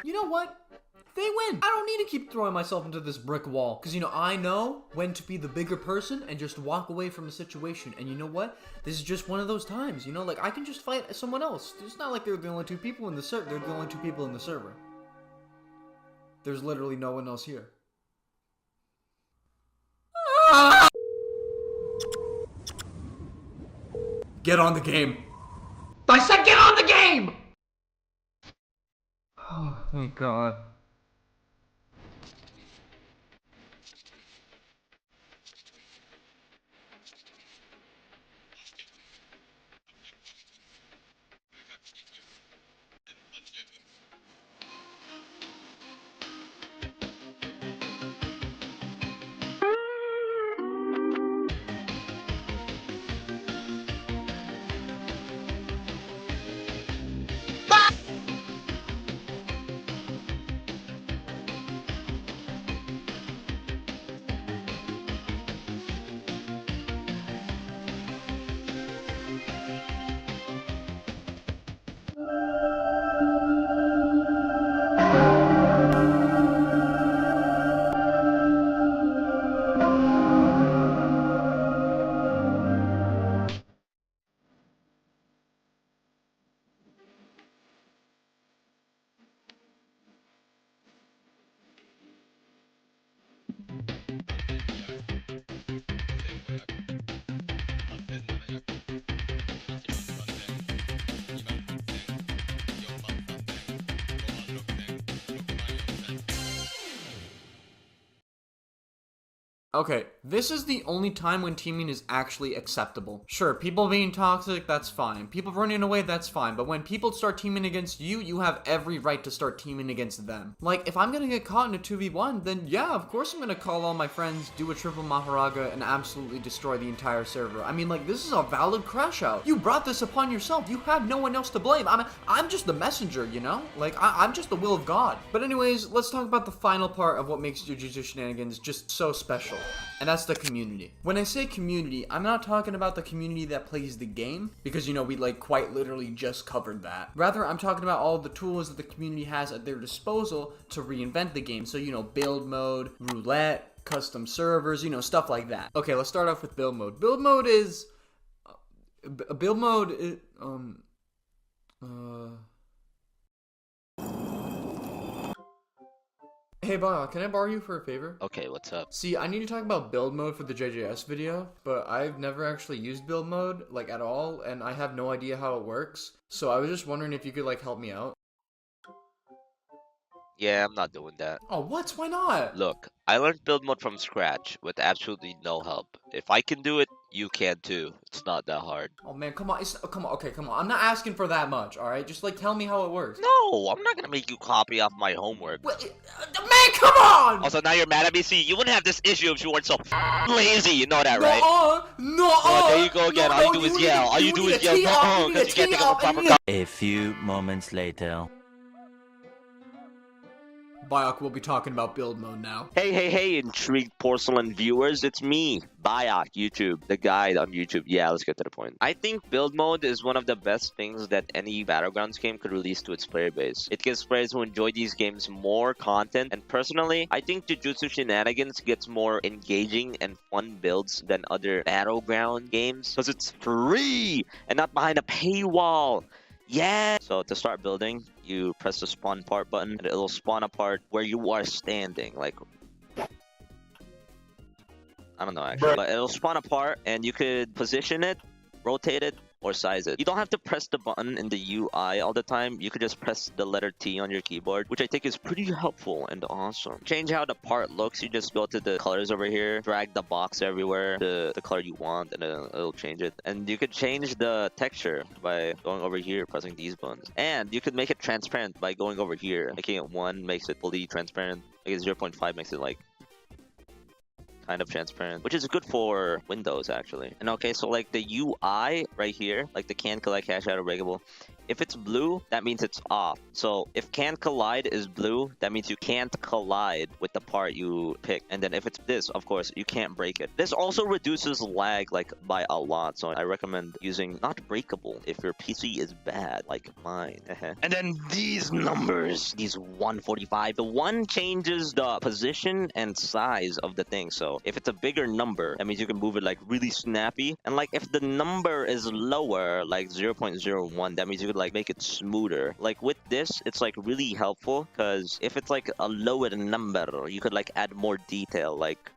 You know what? They win. I don't need to keep throwing myself into this brick wall. Because, you know, I know when to be the bigger person and just walk away from a situation. And you know what? This is just one of those times, you know? Like, I can just fight someone else. It's not like they're the only two people in the server. They're the only two people in the server. There's literally no one else here. Get on the game. I said get on the game! Oh, thank God. Okay, this is the only time when teaming is actually acceptable. Sure, people being toxic, that's fine. People running away, that's fine. But when people start teaming against you, you have every right to start teaming against them. Like, if I'm gonna get caught in a 2v1, then yeah, of course I'm gonna call all my friends, do a triple Maharaga, and absolutely destroy the entire server. I mean, like, this is a valid crash out. You brought this upon yourself. You have no one else to blame. I'm just the messenger, you know? Like, I'm just the will of God. But anyways, let's talk about the final part of what makes Jujutsu Shenanigans just so special. And that's the community. When I say community, I'm not talking about the community that plays the game, because, you know, we, like, quite literally just covered that. Rather, I'm talking about all the tools that the community has at their disposal to reinvent the game. So, you know, build mode, roulette, custom servers, you know, stuff like that. Okay, let's start off with build mode. Build mode is... build mode is... Hey, Bob, can I borrow you for a favor? Okay, what's up? See, I need to talk about build mode for the JJS video, but I've never actually used build mode, like, at all, and I have no idea how it works. So I was just wondering if you could, like, help me out. Yeah, I'm not doing that. Oh, what? Why not? Look, I learned build mode from scratch with absolutely no help. If I can do it, you can too. It's not that hard. Oh man, come on, come on, okay, come on. I'm not asking for that much, alright? Just, like, tell me how it works. No, I'm not gonna make you copy off my homework. What? Man, come on! Also, now you're mad at me? See, you wouldn't have this issue if you weren't so lazy, you know that, right? No, Oh, there you go again. All you do is yell. All you do is yell, no, because you can't think of a proper A few moments later. Biok will be talking about build mode now. Hey, intrigued porcelain viewers, it's me, Biok, YouTube, the guide on YouTube. Yeah, let's get to the point. I think build mode is one of the best things that any Battlegrounds game could release to its player base. It gives players who enjoy these games more content, and personally, I think Jujutsu Shenanigans gets more engaging and fun builds than other Battleground games, because it's free and not behind a paywall. Yeah! So to start building, you press the spawn part button and it'll spawn a part where you are standing, like, I don't know actually, but it'll spawn a part and you could position it, rotate it, or size it. You don't have to press the button in the UI all the time. You could just press the letter T on your keyboard, which I think is pretty helpful and awesome. Change how the part looks. You just go to the colors over here, drag the box everywhere, the color you want, and it'll change it. And you could change the texture by going over here, pressing these buttons. And you could make it transparent by going over here. Making it 1 makes it fully transparent. Making it 0.5 makes it like kind of transparent, which is good for Windows actually. And okay, so like the UI right here, like the can collide, cache out, navigable, if it's blue, that means it's off. So if can collide is blue, that means you can't collide with the part you pick. And then if it's this, of course, you can't break it. This also reduces lag like by a lot. So I recommend using not breakable if your PC is bad, like mine. And then these numbers, these 145, the 1 changes the position and size of the thing. So if it's a bigger number, that means you can move it like really snappy. And like if the number is lower, like 0.01, that means you could like make it smoother. Like with this, it's like really helpful because if it's like a lower number, you could like add more detail. Like,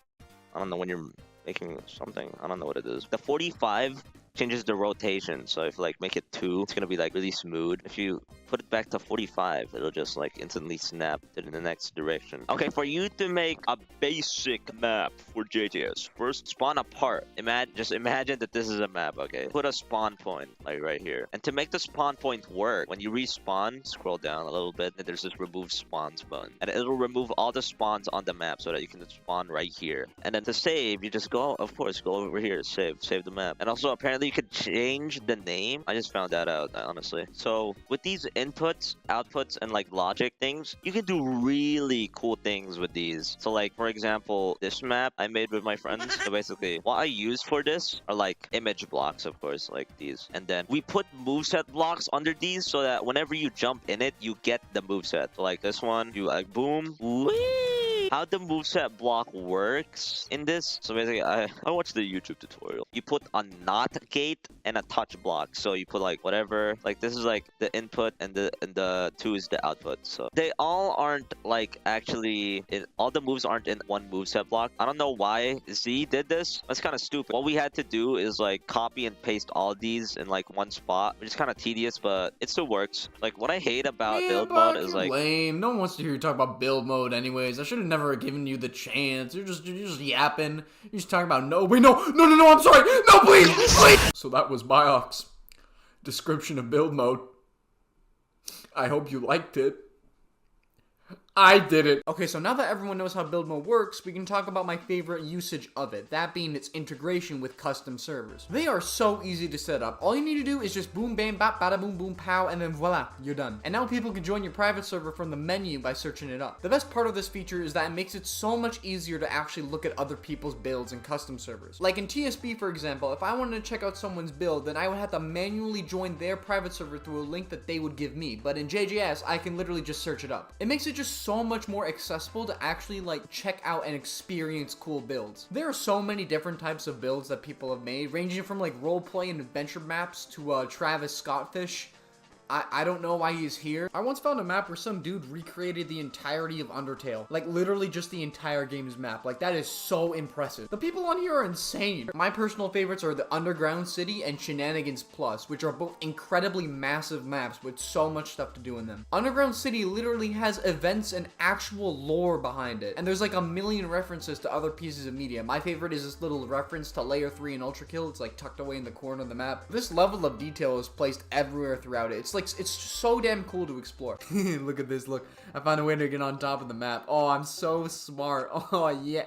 I don't know, when you're making something, I don't know what it is. The 45 changes the rotation, so if like make it 2, it's gonna be like really smooth. If you put it back to 45, it'll just like instantly snap to the next direction. Okay, for you to make a basic map for JJS, first spawn a part. Just imagine that this is a map, okay? Put a spawn point like right here, and to make the spawn point work, when you respawn, scroll down a little bit, and there's this remove spawns button, and it'll remove all the spawns on the map so that you can spawn right here. And then to save, you just go, of course, go over here, save the map. And also apparently you could change the name. I just found that out, honestly. So with these inputs, outputs, and like logic things, you can do really cool things with these. So like, for example, this map I made with my friends. So basically, what I use for this are like image blocks, of course, like these. And then we put moveset blocks under these so that whenever you jump in it, you get the moveset. So like this one, you like boom, whee! How the moveset block works in this, so basically I watched the YouTube tutorial. You put a not gate and a touch block. So you put like whatever, like this is like the input and the 2 is the output. So they all aren't like actually all the moves aren't in one moveset block. I don't know why Z did this. That's kind of stupid. What we had to do is like copy and paste all these in like one spot, which is kind of tedious, but it still works. Like what I hate about build mode is like lame. No one wants to hear you talk about build mode anyways. I should have never given you the chance. You're just yapping. You're just talking about no, I'm sorry. No, please. So that was Biok's description of build mode. I hope you liked it. I did it. Okay, so now that everyone knows how build mode works, we can talk about my favorite usage of it, that being its integration with custom servers. They are so easy to set up. All you need to do is just boom, bam, bap, bada, boom, boom, pow, and then voila, you're done. And now people can join your private server from the menu by searching it up. The best part of this feature is that it makes it so much easier to actually look at other people's builds in custom servers. Like in TSP, for example, if I wanted to check out someone's build, then I would have to manually join their private server through a link that they would give me. But in JJS, I can literally just search it up. It makes it just so much more accessible to actually like check out and experience cool builds. There are so many different types of builds that people have made, ranging from like roleplay and adventure maps to Travis Scott fish. I don't know why he's here. I once found a map where some dude recreated the entirety of Undertale. Like, literally just the entire game's map. Like, that is so impressive. The people on here are insane. My personal favorites are the Underground City and Shenanigans Plus, which are both incredibly massive maps with so much stuff to do in them. Underground City literally has events and actual lore behind it. And there's like a million references to other pieces of media. My favorite is this little reference to Layer 3 and Ultra Kill. It's like tucked away in the corner of the map. This level of detail is placed everywhere throughout it. It's like, it's so damn cool to explore. Look at this, look. I found a way to get on top of the map. Oh, I'm so smart. Oh, yeah.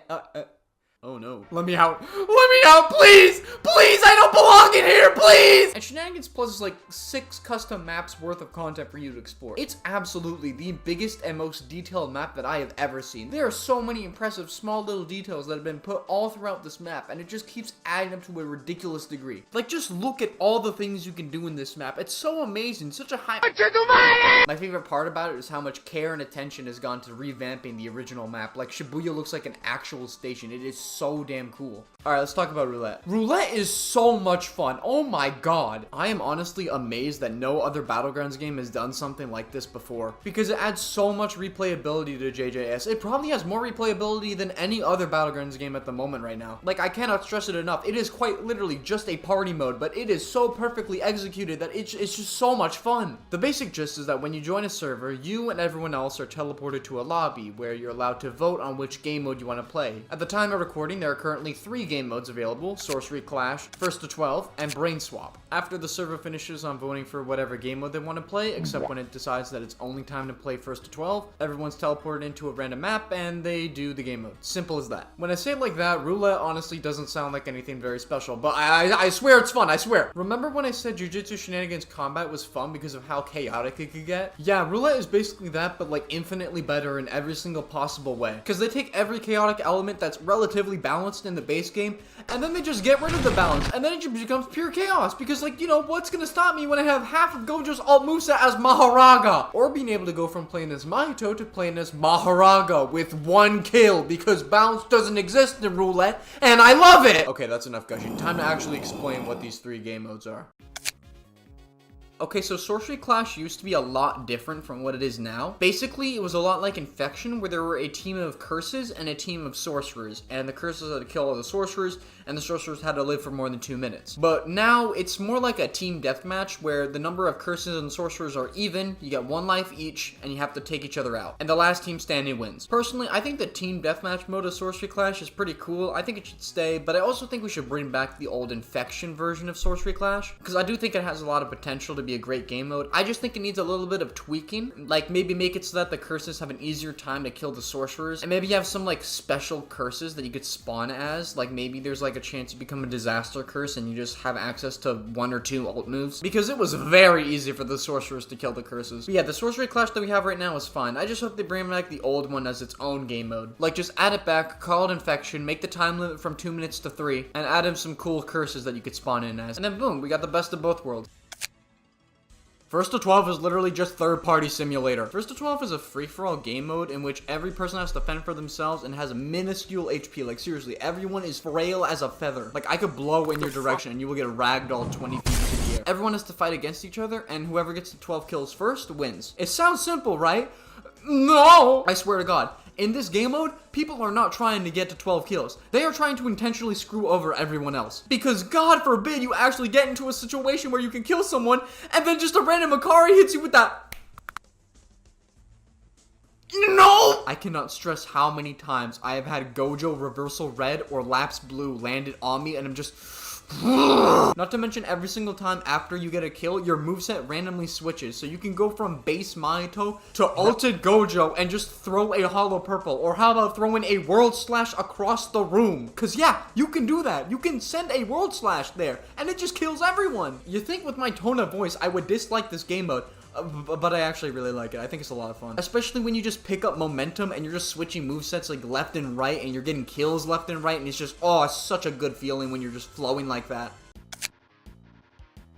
Oh no. Let me out. Let me out, please! Please, I don't belong in here, please! And Shenanigans Plus is like 6 custom maps worth of content for you to explore. It's absolutely the biggest and most detailed map that I have ever seen. There are so many impressive small little details that have been put all throughout this map, and it just keeps adding up to a ridiculous degree. Like, just look at all the things you can do in this map. It's so amazing, such a high— My favorite part about it is how much care and attention has gone to revamping the original map. Like, Shibuya looks like an actual station. It is so damn cool. Alright, let's talk about Roulette. Roulette is so much fun. Oh my god. I am honestly amazed that no other Battlegrounds game has done something like this before, because it adds so much replayability to JJS. It probably has more replayability than any other Battlegrounds game at the moment right now. Like, I cannot stress it enough. It is quite literally just a party mode, but it is so perfectly executed that it's just so much fun. The basic gist is that when you join a server, you and everyone else are teleported to a lobby where you're allowed to vote on which game mode you want to play. At the time of recording, there are currently 3 game modes available: Sorcery Clash, First to 12, and Brain Swap. After the server finishes on voting for whatever game mode they want to play, except when it decides that it's only time to play First to 12, everyone's teleported into a random map and they do the game mode. Simple as that. When I say it like that, Roulette honestly doesn't sound like anything very special, but I swear it's fun, I swear. Remember when I said Jujutsu Shenanigans combat was fun because of how chaotic it could get? Yeah, Roulette is basically that, but like infinitely better in every single possible way. Because they take every chaotic element that's relatively balanced in the base game, and then they just get rid of the balance, and then it just becomes pure chaos, because like, you know, what's gonna stop me when I have half of Gojo's alt moveset as Maharaga? Or being able to go from playing as Mahito to playing as Maharaga with 1 kill, because balance doesn't exist in Roulette, and I love it! Okay, that's enough gushing. Time to actually explain what these 3 game modes are. Okay, so Sorcery Clash used to be a lot different from what it is now. Basically, it was a lot like Infection, where there were a team of curses and a team of sorcerers, and the curses had to kill all the sorcerers, and the sorcerers had to live for more than 2 minutes. But now, it's more like a team deathmatch, where the number of curses and sorcerers are even, you get 1 life each, and you have to take each other out. And the last team standing wins. Personally, I think the team deathmatch mode of Sorcery Clash is pretty cool. I think it should stay, but I also think we should bring back the old Infection version of Sorcery Clash, because I do think it has a lot of potential to be a great game mode. I just think it needs a little bit of tweaking, like maybe make it so that the curses have an easier time to kill the sorcerers, and maybe have some like special curses that you could spawn as, like maybe there's like a chance to become a disaster curse and you just have access to 1 or 2 ult moves, because it was very easy for the sorcerers to kill the curses. But yeah, the Sorcery Clash that we have right now is fine. I just hope they bring back the old one as its own game mode. Like, just add it back, call it Infection, make the time limit from 2 minutes to 3, and add in some cool curses that you could spawn in as, and then boom, we got the best of both worlds. First to 12 is literally just third-party simulator. First to 12 is a free-for-all game mode in which every person has to fend for themselves and has a minuscule HP. Like, seriously, everyone is frail as a feather. Like, I could blow in your direction and you will get ragdolled 20 feet into the air. Everyone has to fight against each other, and whoever gets to 12 kills first wins. It sounds simple, right? No! I swear to God. In this game mode, people are not trying to get to 12 kills. They are trying to intentionally screw over everyone else. Because God forbid you actually get into a situation where you can kill someone, and then just a random Akari hits you with that. No! I cannot stress how many times I have had Gojo Reversal Red or Lapse Blue landed on me, and I'm just... Not to mention, every single time after you get a kill, your moveset randomly switches, so you can go from base Mahito to ulted Gojo and just throw a hollow purple, or how about throwing a world slash across the room? Cause yeah, you can do that. You can send a world slash there, and it just kills everyone. You think with my tone of voice I would dislike this game mode, but I actually really like it. I think it's a lot of fun. Especially when you just pick up momentum and you're just switching movesets like left and right and you're getting kills left and right, and it's just, oh, it's such a good feeling when you're just flowing like that.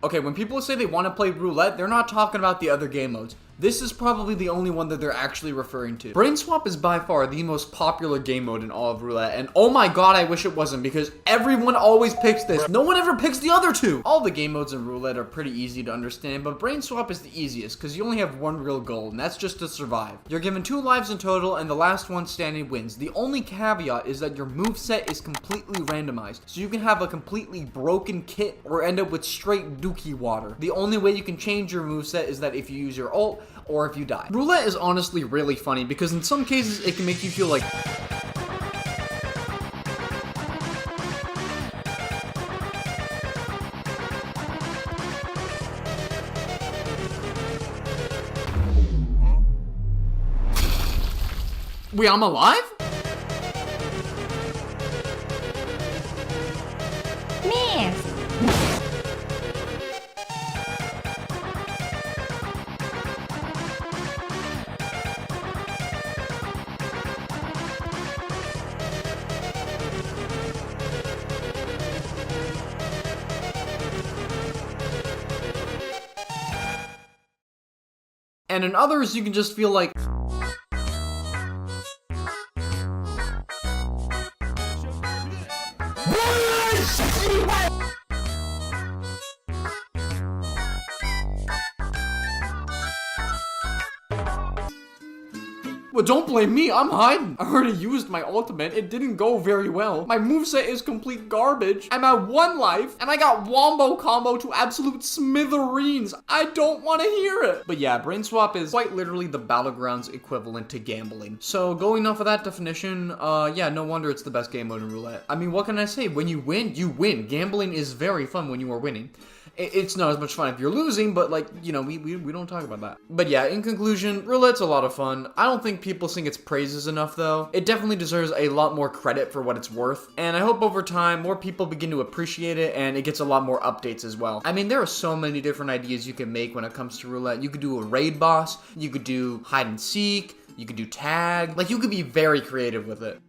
Okay, when people say they want to play Roulette, they're not talking about the other game modes. This is probably the only one that they're actually referring to. Brain Swap is by far the most popular game mode in all of roulette, and oh my god, I wish it wasn't, because everyone always picks this. No one ever picks the other two. All the game modes in roulette are pretty easy to understand, but Brain Swap is the easiest, because you only have one real goal, and that's just to survive. You're given 2 lives in total, and the last one standing wins. The only caveat is that your moveset is completely randomized, so you can have a completely broken kit or end up with straight dookie water. The only way you can change your moveset is that if you use your ult, or if you die. Roulette is honestly really funny because in some cases it can make you feel like wait, I'm alive? And in others, you can just feel like well, don't blame me, I'm hiding. I already used my ultimate, it didn't go very well. My moveset is complete garbage. I'm at 1 life, and I got wombo combo to absolute smithereens. I don't want to hear it. But yeah, Brain Swap is quite literally the Battlegrounds equivalent to gambling. So going off of that definition, yeah, no wonder it's the best game mode in roulette. I mean, what can I say? When you win, you win. Gambling is very fun when you are winning. It's not as much fun if you're losing, but like, you know, we don't talk about that. But yeah, in conclusion, roulette's a lot of fun. I don't think people sing its praises enough though. It definitely deserves a lot more credit for what it's worth. And I hope over time, more people begin to appreciate it and it gets a lot more updates as well. I mean, there are so many different ideas you can make when it comes to roulette. You could do a raid boss, you could do hide and seek, you could do tag. Like, you could be very creative with it.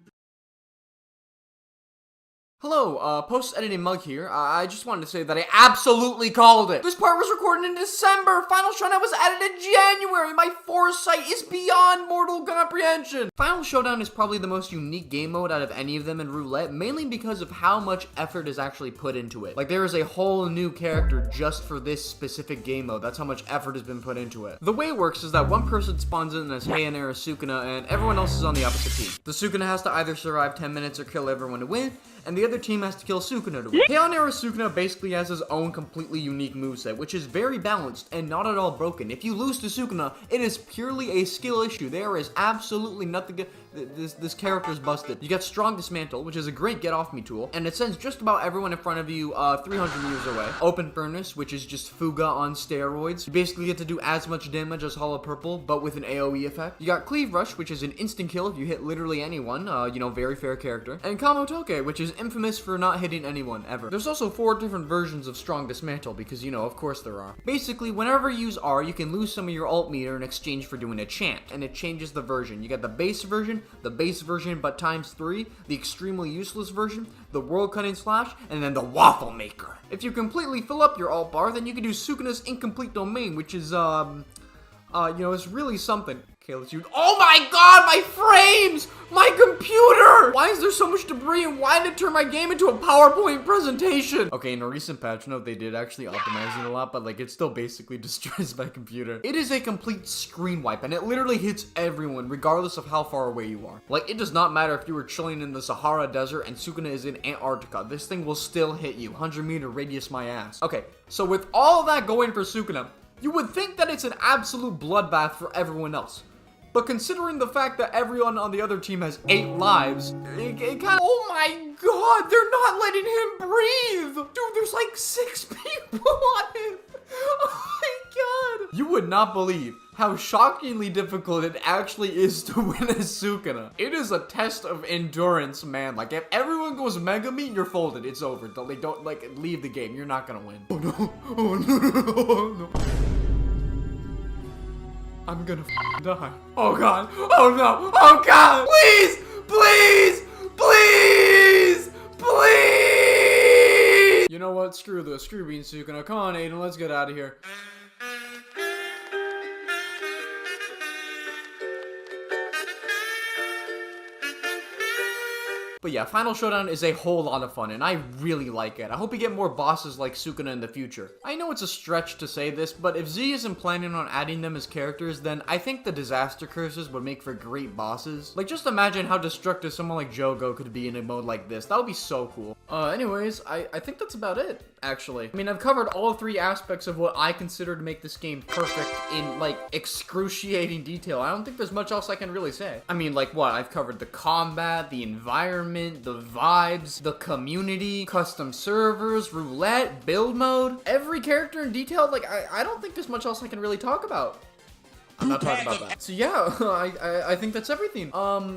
Hello, post-editing Mug here. I just wanted to say that I absolutely called it. This part was recorded in December. Final Showdown was added in January. My foresight is beyond mortal comprehension. Final Showdown is probably the most unique game mode out of any of them in roulette, mainly because of how much effort is actually put into it. Like, there is a whole new character just for this specific game mode. That's how much effort has been put into it. The way it works is that one person spawns in as Hayanera Sukuna, and everyone else is on the opposite team. The Sukuna has to either survive 10 minutes or kill everyone to win, and the other team has to kill Sukuna to win. Hayanera Sukuna basically has his own completely unique moveset, which is very balanced and not at all broken. If you lose to Sukuna, it is purely a skill issue. There is absolutely nothing. This character is busted. You got Strong Dismantle, which is a great get-off-me tool, and it sends just about everyone in front of you 300 meters away. Open Furnace, which is just Fuga on steroids. You basically get to do as much damage as Hollow Purple, but with an AoE effect. You got Cleave Rush, which is an instant kill if you hit literally anyone, you know, very fair character. And Kamo Toke, which is infamous for not hitting anyone, ever. There's also 4 different versions of Strong Dismantle, because, you know, of course there are. Basically, whenever you use R, you can lose some of your ult meter in exchange for doing a chant, and it changes the version. You got the base version but times 3, the extremely useless version, the world cutting slash, and then the waffle maker. If you completely fill up your alt bar, then you can do Sukuna's incomplete domain, which is, you know, it's really something. Okay, let's use— oh my god, my frames! My computer! Why is there so much debris, and why did it turn my game into a PowerPoint presentation? Okay, in a recent patch note, they did actually optimize it a lot, but like, it still basically destroys my computer. It is a complete screen wipe, and it literally hits everyone, regardless of how far away you are. Like, it does not matter if you were chilling in the Sahara Desert and Sukuna is in Antarctica. This thing will still hit you. 100-meter radius my ass. Okay, so with all of that going for Sukuna, you would think that it's an absolute bloodbath for everyone else. But considering the fact that everyone on the other team has 8 lives, it kind of— oh my god, they're not letting him breathe! Dude, there's like 6 people on him! Oh my god! You would not believe how shockingly difficult it actually is to win a Sukuna. It is a test of endurance, man. Like, if everyone goes Mega Meat, you're folded. It's over. Don't, like, leave the game. You're not gonna win. Oh no. Oh no. Oh no. I'm gonna die. Oh god. Oh no. Oh god. Please. Please. Please. Please. You know what? Screw this. Screw being Sukuna. Come on, Aiden. Let's get out of here. But yeah, Final Showdown is a whole lot of fun, and I really like it. I hope we get more bosses like Sukuna in the future. I know it's a stretch to say this, but if Z isn't planning on adding them as characters, then I think the disaster curses would make for great bosses. Like, just imagine how destructive someone like Jogo could be in a mode like this. That would be so cool. Anyways, I think that's about it, actually. I mean, I've covered all three aspects of what I consider to make this game perfect in, like, excruciating detail. I don't think there's much else I can really say. I mean, like, what? I've covered the combat, the environment, the vibes, the community, custom servers, roulette, build mode, every character in detail. Like, I don't think there's much else I can really talk about. I'm not talking about that. So yeah, I think that's everything.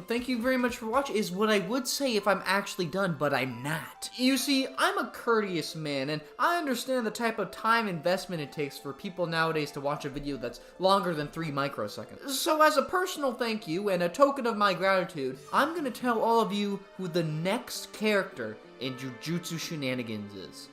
Thank you very much for watching, is what I would say if I'm actually done, but I'm not. You see, I'm a courteous man, and I understand the type of time investment it takes for people nowadays to watch a video that's longer than 3 microseconds. So as a personal thank you and a token of my gratitude, I'm gonna tell all of you who the next character in Jujutsu Shenanigans is.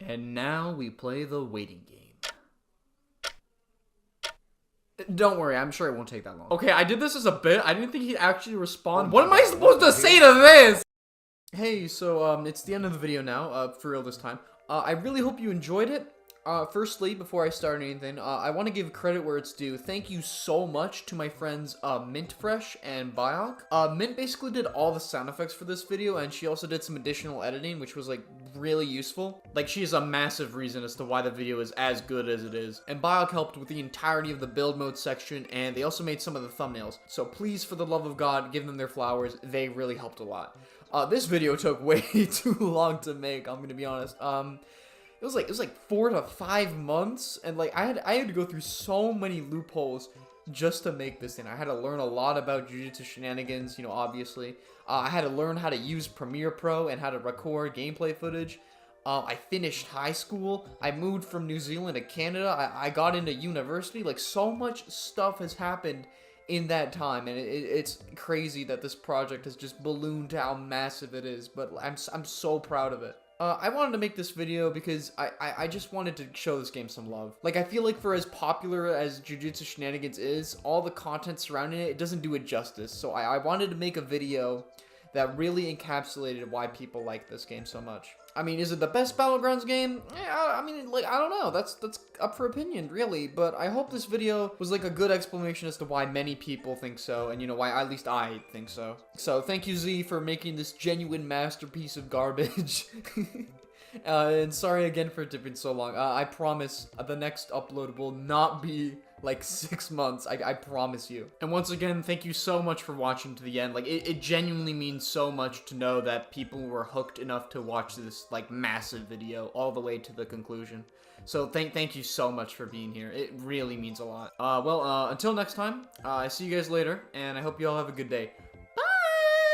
And now we play the waiting game. Don't worry, I'm sure it won't take that long. Okay, I did this as a bit. I didn't think he'd actually respond. What am I supposed to say to this? Hey, so, it's the end of the video now, for real this time. I really hope you enjoyed it. Firstly, before I start anything, I want to give credit where it's due. Thank you so much to my friends, Mintfresh and Biok. Mint basically did all the sound effects for this video, and she also did some additional editing, which was, like, really useful. Like, she is a massive reason as to why the video is as good as it is. And Biok helped with the entirety of the build mode section, and they also made some of the thumbnails. So please, for the love of God, give them their flowers. They really helped a lot. This video took way too long to make, I'm gonna be honest. It was like 4 to 5 months, and like I had to go through so many loopholes just to make this thing. I had to learn a lot about Jujutsu Shenanigans, you know, obviously. I had to learn how to use Premiere Pro and how to record gameplay footage. I finished high school. I moved from New Zealand to Canada. I got into university. Like, so much stuff has happened in that time, and it's crazy that this project has just ballooned to how massive it is, but I'm so proud of it. I wanted to make this video because I just wanted to show this game some love. Like, I feel like for as popular as Jujutsu Shenanigans is, all the content surrounding it doesn't do it justice. So I wanted to make a video that really encapsulated why people like this game so much. I mean, is it the best Battlegrounds game? Yeah, I mean, like, I don't know. That's up for opinion, really. But I hope this video was, like, a good explanation as to why many people think so, and, you know, why at least I think so. So, thank you, Z, for making this genuine masterpiece of garbage. And sorry again for it taking so long. I promise the next upload will not be like 6 months. I promise you. And once again, thank you so much for watching to the end. Like, it genuinely means so much to know that people were hooked enough to watch this, like, massive video all the way to the conclusion. So thank you so much for being here. It really means a lot. Well, until next time, I see you guys later, and I hope you all have a good day.